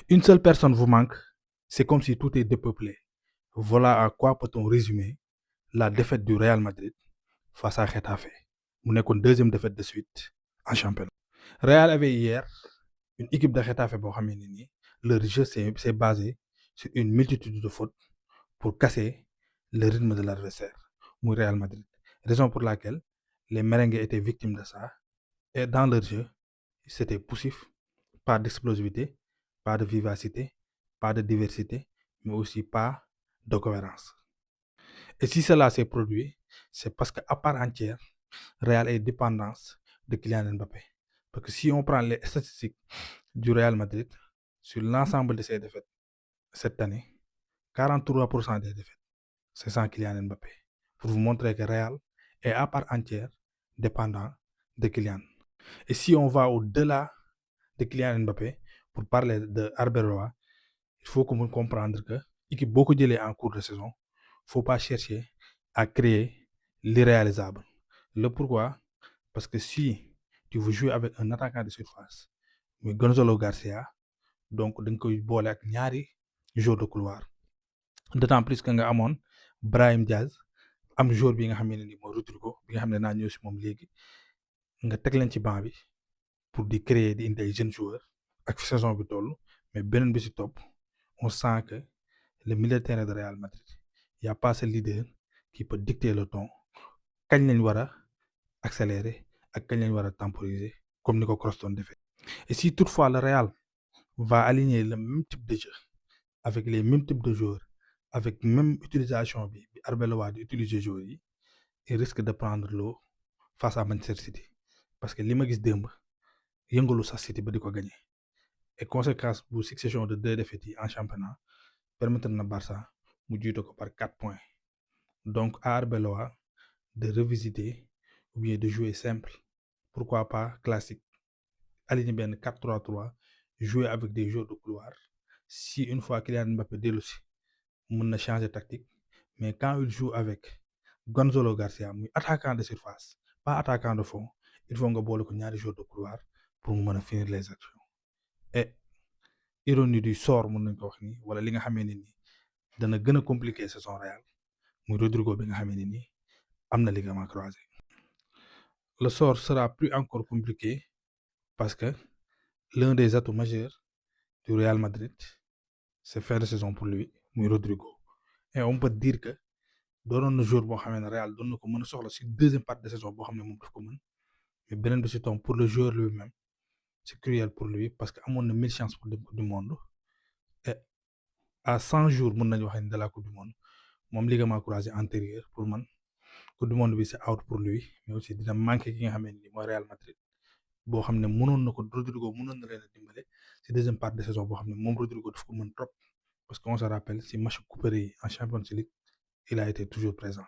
Une seule personne vous manque, c'est comme si tout est dépeuplé. Voilà à quoi peut-on résumer la défaite du Real Madrid face à Getafe. Mu nekkoon deuxième défaite de suite en championnat. Real avait hier une équipe de Getafe boo xamee ne nii leur jeu c'est basé sur une multitude de fautes pour casser le rythme de l'adversaire muy Real Madrid. Raison pour laquelle les merengues étaient victimes de ça et dans leur jeu c'était poussif, pas d'explosivité, pas de vivacité, pas de diversité, mais aussi pas de cohérence. Et si cela s'est produit, c'est parce qu'à part entière, Real est dépendance de Kylian Mbappé. Parce que si on prend les statistiques du Real Madrid sur l'ensemble de ses défaites cette année, 43% des défaites, c'est sans Kylian Mbappé. Pour vous montrer que Real est à part entière dépendant de Kylian. Et si on va au-delà de Kylian Mbappé, pour parler de Arbeloa, il faut que vous comprendre que l'équipe beaucoup de en cours de saison, faut pas chercher à créer l'irréalisable. Le pourquoi? Parce que si tu veux jouer avec un attaquant de surface, mais Gonzalo Garcia, donc da nga koy boole ak ñaari joueur de couloir. D'autant plus que nga amoon Brahim Diaz am joueur bi nga xam ne ni mooy Rodrigo bi nga xam ne naa ñëw si moom léegi nga teg leen ci banc bi pour di créer di indi ay jeunes joueurs ak fi saison bi toll mais beneen bi si topp on sent que le milieu de terrain de Real Madrid y a pas ce leader qui peut dicter le ton kañ lañ war a accélérer ak kañ lañ war a temporiser comme ni ko Kroos doon defee. Et si toutefois le Real va aligner le même type de jeu avec les mêmes types de joueurs avec même utilisation bi Arbeloa di utiliser joueurs yi il risque de prendre l'eau face à Manchester City parce que li ma gis démb yëngalu sax City ba di ko gagné et conséquence bu succession de 2 défaites yi en championnat permettre na Barça mu jiite ko par 4 points. Donc à Arbeloa de revisiter ou bien de jouer simple, pourquoi pas classique, aligner bien 4-3-3, jouer avec des joueurs de couloir. Si une fois Kylian Mbappé dellu si mën na changer tactique, mais quand il joue avec Gonzalo Garcia muy attaquant de surface pas attaquant de fond, il faut nga boole ko ñaari joueurs de couloir pour mu mën a finir les actions. Et ironie du sort mën nañ ko wax nii wala li nga xamee ne nii dana gën a compliquer saison Real muy Rodrigo bi nga xamee ne nii am na ligament croisé. Le sort sera plus encore compliqué parce que l'un des atouts majeurs du Real Madrid c'est fin de saison pour lui muy Rodrigo et on peut dire que doonoon na joueur boo xamee ne Real doon na ko mën a soxla si deuxième partie de saison boo xam ne moom daf ko mën mais beneen bi si tom pour le joueur lui-même c'est cruel pour lui parce que amoon na 1000 chances pour dem coupe du monde et à 100 jours mën nañu wax ne de la coupe du monde moom ligament croisé antérieur pour man coupe du monde bi c'est out pour lui mais aussi dina manqué ki nga xam ne nii mooy Real Madrid boo xam ne mënoon na ko Rodrigo mënoon na leen a dimbale si deuxième partie de saison boo xam ne moom Rodrigo daf ko mën trop parce qu'on se rappelle si match coupé yi en Champions League il a été toujours présent.